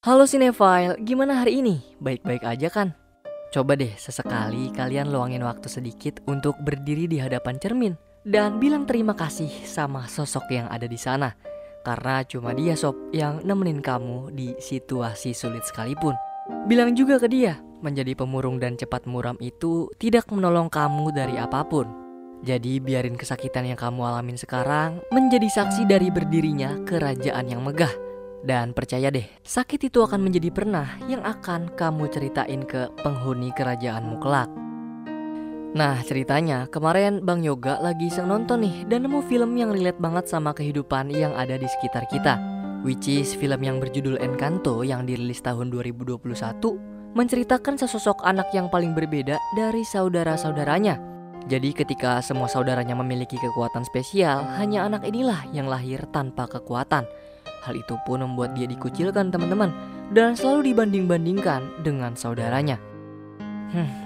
Halo Cinefile, gimana hari ini? Baik-baik aja kan? Coba deh sesekali kalian luangin waktu sedikit untuk berdiri di hadapan cermin dan bilang terima kasih sama sosok yang ada di sana. Karena cuma dia sob yang nemenin kamu di situasi sulit sekalipun. Bilang juga ke dia, menjadi pemurung dan cepat muram itu tidak menolong kamu dari apapun. Jadi biarin kesakitan yang kamu alamin sekarang menjadi saksi dari berdirinya kerajaan yang megah. Dan percaya deh, sakit itu akan menjadi pernah yang akan kamu ceritain ke penghuni kerajaanmu kelak. Nah ceritanya kemarin Bang Yoga lagi iseng nonton nih dan nemu film yang relate banget sama kehidupan yang ada di sekitar kita. Which is film yang berjudul Encanto yang dirilis tahun 2021, menceritakan sesosok anak yang paling berbeda dari saudara-saudaranya. Jadi ketika semua saudaranya memiliki kekuatan spesial, hanya anak inilah yang lahir tanpa kekuatan. Hal itu pun membuat dia dikucilkan teman-teman dan selalu dibanding-bandingkan dengan saudaranya.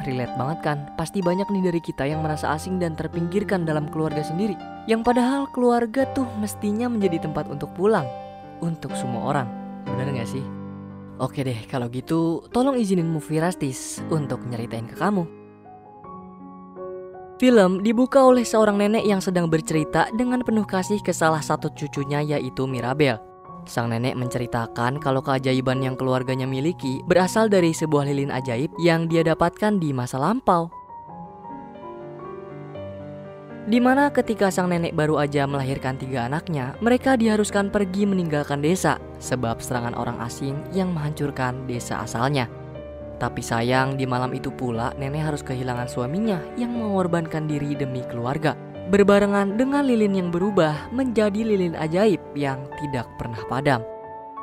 Relate banget kan? Pasti banyak nih dari kita yang merasa asing dan terpinggirkan dalam keluarga sendiri. Yang padahal keluarga tuh mestinya menjadi tempat untuk pulang untuk semua orang. Bener gak sih? Oke deh, kalau gitu tolong izinin Movie Rastis untuk nyeritain ke kamu. Film dibuka oleh seorang nenek yang sedang bercerita dengan penuh kasih ke salah satu cucunya yaitu Mirabel. Sang nenek menceritakan kalau keajaiban yang keluarganya miliki berasal dari sebuah lilin ajaib yang dia dapatkan di masa lampau. Dimana ketika sang nenek baru aja melahirkan 3 anaknya, mereka diharuskan pergi meninggalkan desa sebab serangan orang asing yang menghancurkan desa asalnya. Tapi sayang di malam itu pula nenek harus kehilangan suaminya yang mengorbankan diri demi keluarga. Berbarengan dengan lilin yang berubah menjadi lilin ajaib yang tidak pernah padam.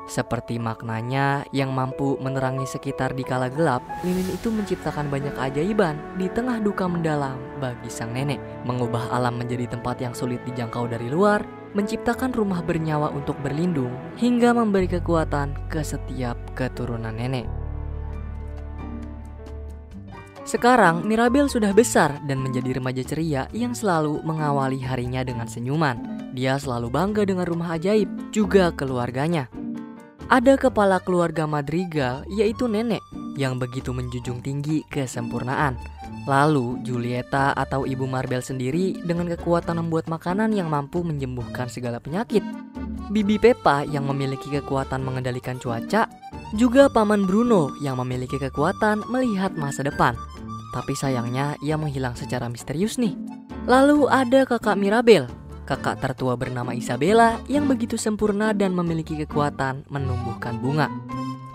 Seperti maknanya yang mampu menerangi sekitar di kala gelap, lilin itu menciptakan banyak keajaiban di tengah duka mendalam bagi sang nenek. Mengubah alam menjadi tempat yang sulit dijangkau dari luar, menciptakan rumah bernyawa untuk berlindung, hingga memberi kekuatan ke setiap keturunan nenek. Sekarang Mirabel sudah besar dan menjadi remaja ceria yang selalu mengawali harinya dengan senyuman. Dia selalu bangga dengan rumah ajaib, juga keluarganya. Ada kepala keluarga Madrigal yaitu nenek yang begitu menjunjung tinggi kesempurnaan. Lalu Julieta atau Ibu Marbel sendiri dengan kekuatan membuat makanan yang mampu menyembuhkan segala penyakit. Bibi Pepa yang memiliki kekuatan mengendalikan cuaca. Juga Paman Bruno yang memiliki kekuatan melihat masa depan. Tapi sayangnya ia menghilang secara misterius nih. Lalu ada kakak Mirabel, kakak tertua bernama Isabella yang begitu sempurna dan memiliki kekuatan menumbuhkan bunga.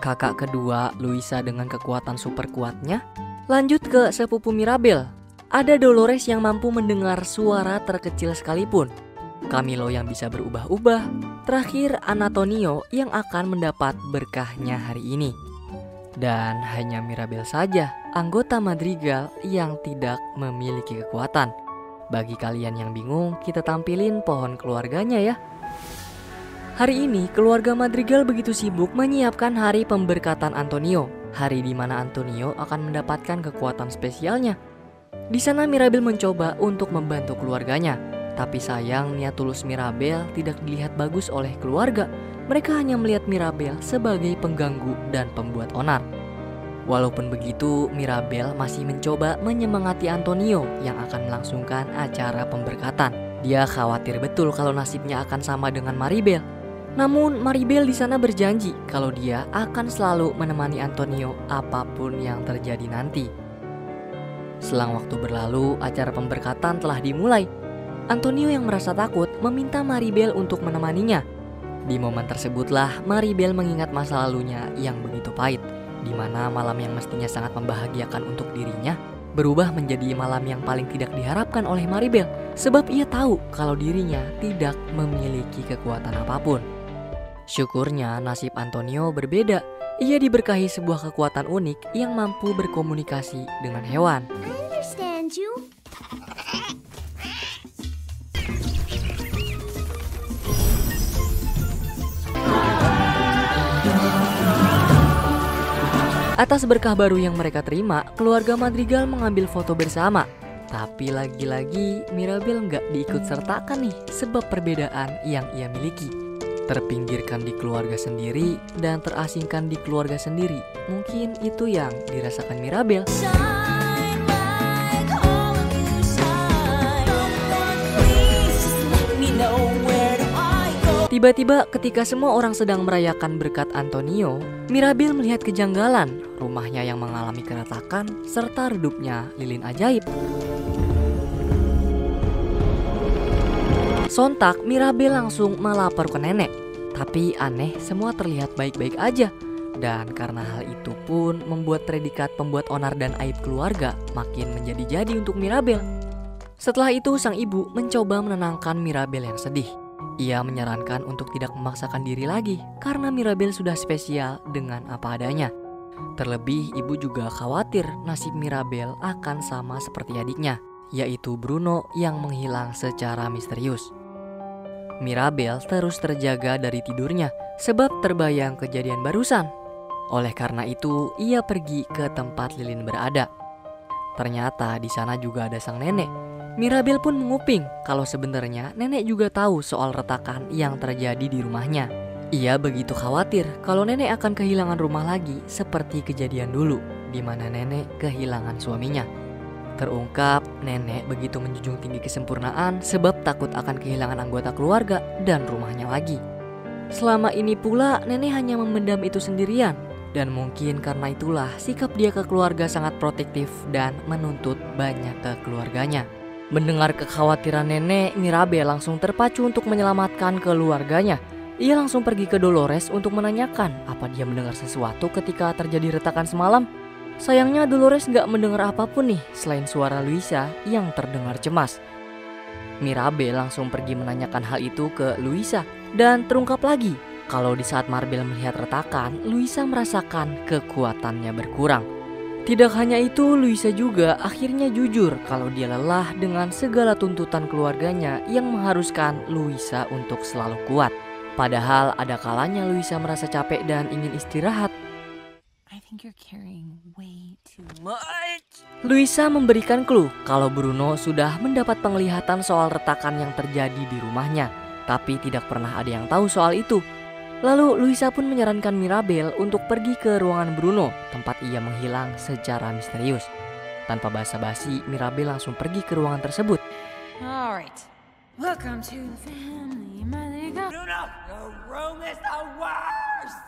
Kakak kedua Luisa dengan kekuatan super kuatnya. Lanjut ke sepupu Mirabel, ada Dolores yang mampu mendengar suara terkecil sekalipun. Camilo yang bisa berubah-ubah. Terakhir Antonio yang akan mendapat berkahnya hari ini. Dan hanya Mirabel saja anggota Madrigal yang tidak memiliki kekuatan. Bagi kalian yang bingung, kita tampilin pohon keluarganya ya. Hari ini keluarga Madrigal begitu sibuk menyiapkan hari pemberkatan Antonio, hari di mana Antonio akan mendapatkan kekuatan spesialnya. Di sana Mirabel mencoba untuk membantu keluarganya. Tapi sayang niat tulus Mirabel tidak dilihat bagus oleh keluarga. Mereka hanya melihat Mirabel sebagai pengganggu dan pembuat onar. Walaupun begitu, Mirabel masih mencoba menyemangati Antonio yang akan melangsungkan acara pemberkatan. Dia khawatir betul kalau nasibnya akan sama dengan Maribel. Namun Maribel di sana berjanji kalau dia akan selalu menemani Antonio apapun yang terjadi nanti. Selang waktu berlalu, acara pemberkatan telah dimulai. Antonio yang merasa takut meminta Maribel untuk menemaninya. Di momen tersebutlah Maribel mengingat masa lalunya yang begitu pahit, di mana malam yang mestinya sangat membahagiakan untuk dirinya berubah menjadi malam yang paling tidak diharapkan oleh Maribel, sebab ia tahu kalau dirinya tidak memiliki kekuatan apapun. Syukurnya nasib Antonio berbeda. Ia diberkahi sebuah kekuatan unik yang mampu berkomunikasi dengan hewan. I understand you. Atas berkah baru yang mereka terima, keluarga Madrigal mengambil foto bersama. Tapi lagi-lagi Mirabel nggak diikut sertakan nih sebab perbedaan yang ia miliki. Terpinggirkan di keluarga sendiri dan terasingkan di keluarga sendiri. Mungkin itu yang dirasakan Mirabel. Tiba-tiba ketika semua orang sedang merayakan berkat Antonio, Mirabel melihat kejanggalan, rumahnya yang mengalami keretakan serta redupnya lilin ajaib. Sontak Mirabel langsung melapor ke nenek. Tapi aneh, semua terlihat baik-baik aja. Dan karena hal itu pun membuat predikat pembuat onar dan aib keluarga makin menjadi-jadi untuk Mirabel. Setelah itu sang ibu mencoba menenangkan Mirabel yang sedih. Ia menyarankan untuk tidak memaksakan diri lagi karena Mirabel sudah spesial dengan apa adanya. Terlebih ibu juga khawatir nasib Mirabel akan sama seperti adiknya, yaitu Bruno yang menghilang secara misterius. Mirabel terus terjaga dari tidurnya sebab terbayang kejadian barusan. Oleh karena itu, ia pergi ke tempat lilin berada. Ternyata di sana juga ada sang nenek. Mirabel pun menguping kalau sebenarnya nenek juga tahu soal retakan yang terjadi di rumahnya. Ia begitu khawatir kalau nenek akan kehilangan rumah lagi seperti kejadian dulu di mana nenek kehilangan suaminya. Terungkap nenek begitu menjunjung tinggi kesempurnaan sebab takut akan kehilangan anggota keluarga dan rumahnya lagi. Selama ini pula nenek hanya memendam itu sendirian. Dan mungkin karena itulah sikap dia ke keluarga sangat protektif dan menuntut banyak ke keluarganya. Mendengar kekhawatiran nenek, Mirabel langsung terpacu untuk menyelamatkan keluarganya. Ia langsung pergi ke Dolores untuk menanyakan apa dia mendengar sesuatu ketika terjadi retakan semalam. Sayangnya Dolores gak mendengar apapun nih selain suara Luisa yang terdengar cemas. Mirabel langsung pergi menanyakan hal itu ke Luisa. Dan terungkap lagi kalau di saat Mirabel melihat retakan, Luisa merasakan kekuatannya berkurang. Tidak hanya itu, Luisa juga akhirnya jujur kalau dia lelah dengan segala tuntutan keluarganya yang mengharuskan Luisa untuk selalu kuat. Padahal ada kalanya Luisa merasa capek dan ingin istirahat. Luisa memberikan clue kalau Bruno sudah mendapat penglihatan soal retakan yang terjadi di rumahnya, tapi tidak pernah ada yang tahu soal itu. Lalu Luisa pun menyarankan Mirabel untuk pergi ke ruangan Bruno, tempat ia menghilang secara misterius. Tanpa basa-basi, Mirabel langsung pergi ke ruangan tersebut. Alright, welcome to the family. Bruno, your room is the worst.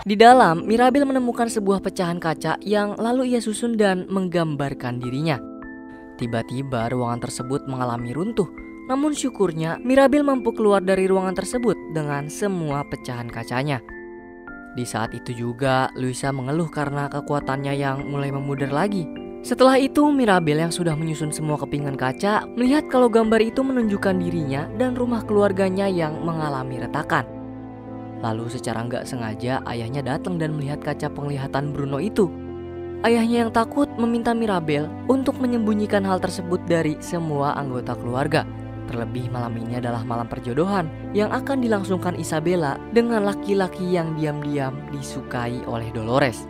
Di dalam, Mirabel menemukan sebuah pecahan kaca yang lalu ia susun dan menggambarkan dirinya. Tiba-tiba ruangan tersebut mengalami runtuh. Namun syukurnya Mirabel mampu keluar dari ruangan tersebut dengan semua pecahan kacanya. Di saat itu juga Luisa mengeluh karena kekuatannya yang mulai memudar lagi. Setelah itu Mirabel yang sudah menyusun semua kepingan kaca melihat kalau gambar itu menunjukkan dirinya dan rumah keluarganya yang mengalami retakan. Lalu secara nggak sengaja ayahnya datang dan melihat kaca penglihatan Bruno itu. Ayahnya yang takut meminta Mirabel untuk menyembunyikan hal tersebut dari semua anggota keluarga. Terlebih malam ini adalah malam perjodohan yang akan dilangsungkan Isabella dengan laki-laki yang diam-diam disukai oleh Dolores.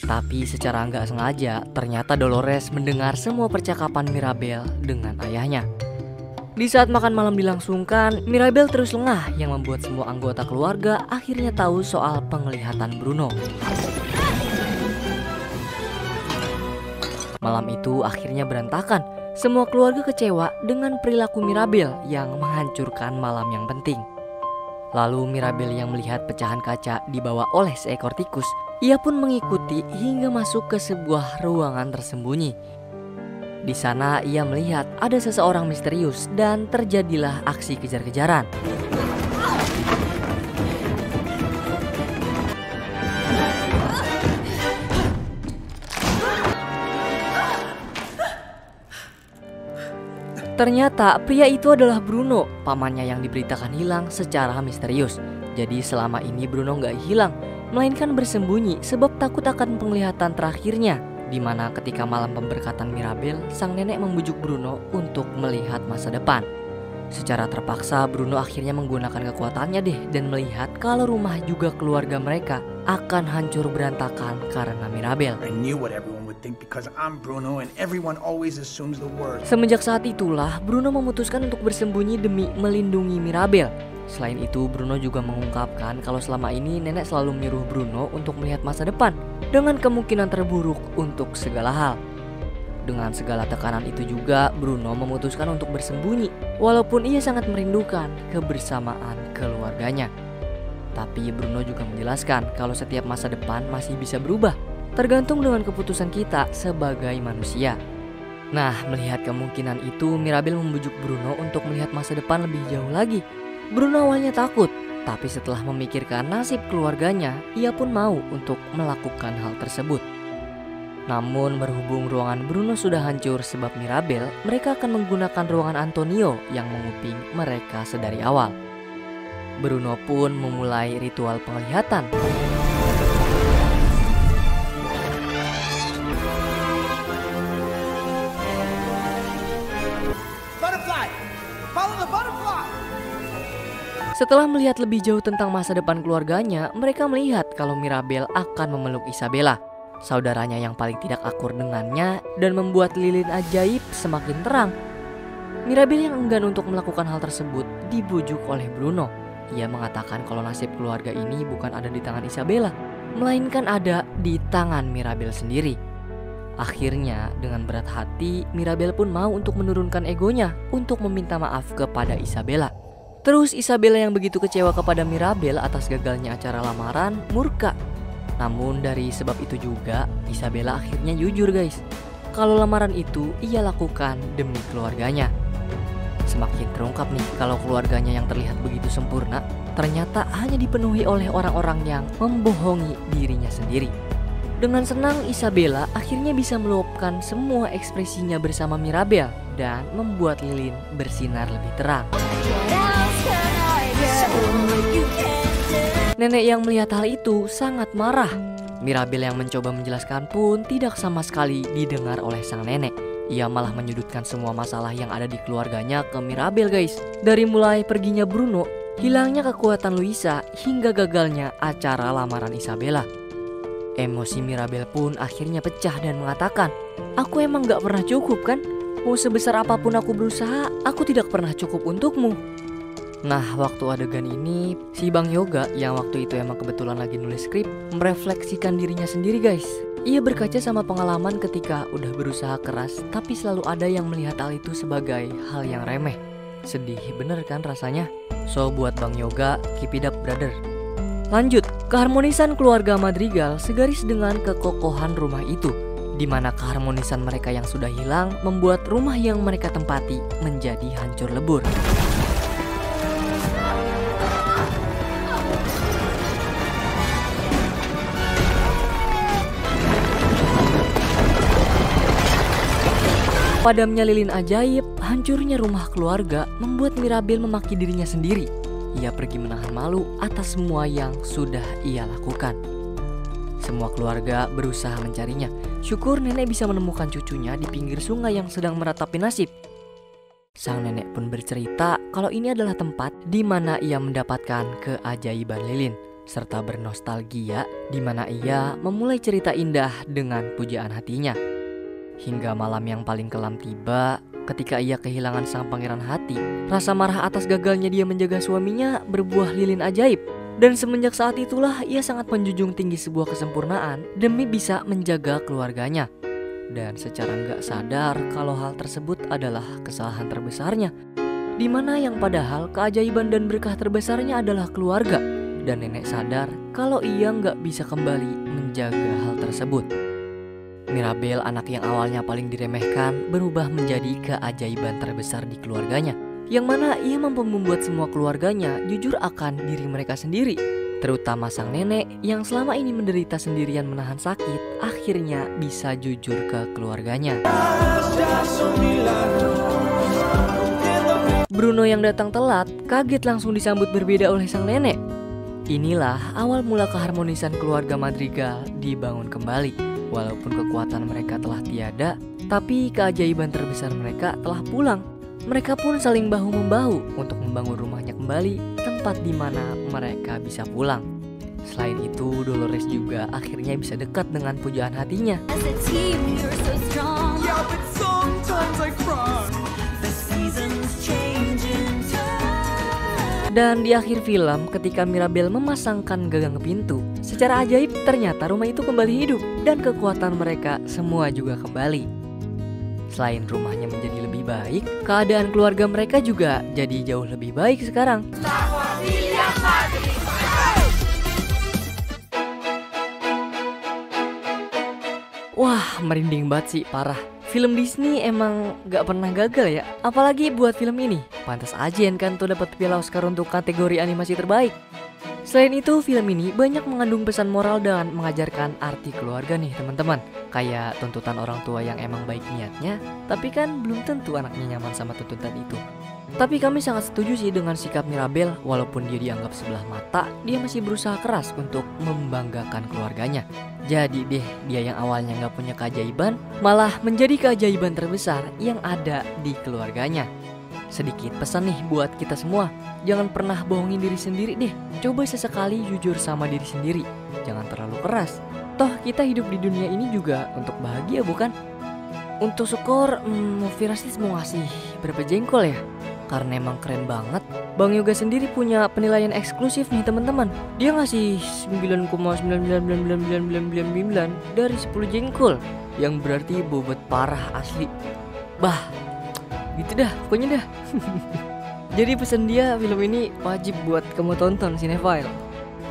Tapi secara nggak sengaja ternyata Dolores mendengar semua percakapan Mirabel dengan ayahnya. Di saat makan malam dilangsungkan, Mirabel terus lengah yang membuat semua anggota keluarga akhirnya tahu soal penglihatan Bruno. Malam itu akhirnya berantakan. Semua keluarga kecewa dengan perilaku Mirabel yang menghancurkan malam yang penting. Lalu Mirabel yang melihat pecahan kaca dibawa oleh seekor tikus, ia pun mengikuti hingga masuk ke sebuah ruangan tersembunyi. Di sana ia melihat ada seseorang misterius dan terjadilah aksi kejar-kejaran. Ternyata pria itu adalah Bruno, pamannya yang diberitakan hilang secara misterius. Jadi selama ini Bruno nggak hilang, melainkan bersembunyi sebab takut akan penglihatan terakhirnya. Dimana ketika malam pemberkatan Mirabel, sang nenek membujuk Bruno untuk melihat masa depan. Secara terpaksa Bruno akhirnya menggunakan kekuatannya deh dan melihat kalau rumah juga keluarga mereka akan hancur berantakan karena Mirabel. think because I'm Bruno and everyone always assumes the worst. Semenjak saat itulah, Bruno memutuskan untuk bersembunyi demi melindungi Mirabel. Selain itu, Bruno juga mengungkapkan kalau selama ini nenek selalu menyuruh Bruno untuk melihat masa depan dengan kemungkinan terburuk untuk segala hal. Dengan segala tekanan itu juga, Bruno memutuskan untuk bersembunyi walaupun ia sangat merindukan kebersamaan keluarganya. Tapi Bruno juga menjelaskan kalau setiap masa depan masih bisa berubah, tergantung dengan keputusan kita sebagai manusia. Nah, melihat kemungkinan itu, Mirabel membujuk Bruno untuk melihat masa depan lebih jauh lagi. Bruno awalnya takut, tapi setelah memikirkan nasib keluarganya, ia pun mau untuk melakukan hal tersebut. Namun berhubung ruangan Bruno sudah hancur sebab Mirabel, mereka akan menggunakan ruangan Antonio yang menguping mereka sedari awal. Bruno pun memulai ritual penglihatan. Butterfly! Follow the butterfly! Setelah melihat lebih jauh tentang masa depan keluarganya, mereka melihat kalau Mirabel akan memeluk Isabella, saudaranya yang paling tidak akur dengannya, dan membuat lilin ajaib semakin terang. Mirabel yang enggan untuk melakukan hal tersebut dibujuk oleh Bruno. Ia mengatakan kalau nasib keluarga ini bukan ada di tangan Isabella, melainkan ada di tangan Mirabel sendiri. Akhirnya, dengan berat hati, Mirabel pun mau untuk menurunkan egonya untuk meminta maaf kepada Isabella. Terus Isabella yang begitu kecewa kepada Mirabel atas gagalnya acara lamaran, murka. Namun dari sebab itu juga, Isabella akhirnya jujur guys, kalau lamaran itu ia lakukan demi keluarganya. Semakin terungkap nih kalau keluarganya yang terlihat begitu sempurna, ternyata hanya dipenuhi oleh orang-orang yang membohongi dirinya sendiri. Dengan senang, Isabella akhirnya bisa meluapkan semua ekspresinya bersama Mirabel dan membuat lilin bersinar lebih terang. Nenek yang melihat hal itu sangat marah. Mirabel yang mencoba menjelaskan pun tidak sama sekali didengar oleh sang nenek. Ia malah menyudutkan semua masalah yang ada di keluarganya ke Mirabel guys. Dari mulai perginya Bruno, hilangnya kekuatan Luisa, hingga gagalnya acara lamaran Isabella. Emosi Mirabel pun akhirnya pecah dan mengatakan, "Aku emang gak pernah cukup kan? Mau sebesar apapun aku berusaha, aku tidak pernah cukup untukmu." Nah, waktu adegan ini, si Bang Yoga yang waktu itu emang kebetulan lagi nulis skrip, merefleksikan dirinya sendiri guys. Ia berkaca sama pengalaman ketika udah berusaha keras, tapi selalu ada yang melihat hal itu sebagai hal yang remeh. Sedih bener kan rasanya? So buat Bang Yoga, keep it up brother. Lanjut, keharmonisan keluarga Madrigal segaris dengan kekokohan rumah itu, di mana keharmonisan mereka yang sudah hilang membuat rumah yang mereka tempati menjadi hancur lebur. Padamnya lilin ajaib, hancurnya rumah keluarga membuat Mirabel memaki dirinya sendiri. Ia pergi menahan malu atas semua yang sudah ia lakukan. Semua keluarga berusaha mencarinya. Syukur nenek bisa menemukan cucunya di pinggir sungai yang sedang meratapi nasib. Sang nenek pun bercerita kalau ini adalah tempat di mana ia mendapatkan keajaiban lilin, serta bernostalgia di mana ia memulai cerita indah dengan pujaan hatinya. Hingga malam yang paling kelam tiba, ketika ia kehilangan sang pangeran hati, rasa marah atas gagalnya dia menjaga suaminya berbuah lilin ajaib. Dan semenjak saat itulah ia sangat menjunjung tinggi sebuah kesempurnaan demi bisa menjaga keluarganya. Dan secara nggak sadar kalau hal tersebut adalah kesalahan terbesarnya, dimana yang padahal keajaiban dan berkah terbesarnya adalah keluarga. Dan nenek sadar kalau ia nggak bisa kembali menjaga hal tersebut. Mirabel, anak yang awalnya paling diremehkan, berubah menjadi keajaiban terbesar di keluarganya, yang mana ia mampu membuat semua keluarganya jujur akan diri mereka sendiri. Terutama sang nenek yang selama ini menderita sendirian menahan sakit, akhirnya bisa jujur ke keluarganya. Bruno yang datang telat, kaget langsung disambut berbeda oleh sang nenek. Inilah awal mula keharmonisan keluarga Madrigal dibangun kembali. Walaupun kekuatan mereka telah tiada, tapi keajaiban terbesar mereka telah pulang. Mereka pun saling bahu-membahu untuk membangun rumahnya kembali, tempat di mana mereka bisa pulang. Selain itu, Dolores juga akhirnya bisa dekat dengan pujaan hatinya. As a team, you're so strong. Yeah, but sometimes I cry. The seasons change in time. Dan di akhir film, ketika Mirabel memasangkan gagang pintu, secara ajaib ternyata rumah itu kembali hidup dan kekuatan mereka semua juga kembali. Selain rumahnya menjadi lebih baik, keadaan keluarga mereka juga jadi jauh lebih baik sekarang. Wah, merinding banget sih, parah. Film Disney emang gak pernah gagal ya, apalagi buat film ini. Pantas aja Encanto dapat piala Oscar untuk kategori animasi terbaik. Selain itu, film ini banyak mengandung pesan moral dan mengajarkan arti keluarga nih teman-teman. Kayak tuntutan orang tua yang emang baik niatnya, tapi kan belum tentu anaknya nyaman sama tuntutan itu. Tapi kami sangat setuju sih dengan sikap Mirabel, walaupun dia dianggap sebelah mata, dia masih berusaha keras untuk membanggakan keluarganya. Jadi deh, dia yang awalnya gak punya keajaiban, malah menjadi keajaiban terbesar yang ada di keluarganya. Sedikit pesan nih buat kita semua, jangan pernah bohongin diri sendiri deh. Coba sesekali jujur sama diri sendiri, jangan terlalu keras. Toh kita hidup di dunia ini juga untuk bahagia bukan? Untuk skor, Movie Rastis mau ngasih berapa jengkol ya? Karena emang keren banget. Bang Yoga sendiri punya penilaian eksklusif nih teman-teman. Dia ngasih 9,99999 dari 10 jengkol, yang berarti bobot parah asli. Bah, gitu dah, pokoknya dah. Jadi pesan dia, film ini wajib buat kamu tonton Cinephile.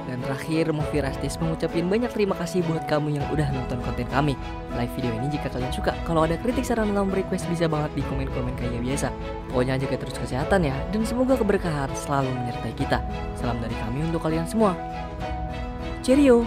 Dan terakhir, Movie Rastis mengucapin banyak terima kasih buat kamu yang udah nonton konten kami. Like video ini jika kalian suka. Kalau ada kritik, saran, atau request bisa banget di komen-komen kayak biasa. Pokoknya jaga terus kesehatan ya, dan semoga keberkahan selalu menyertai kita. Salam dari kami untuk kalian semua. Cheerio!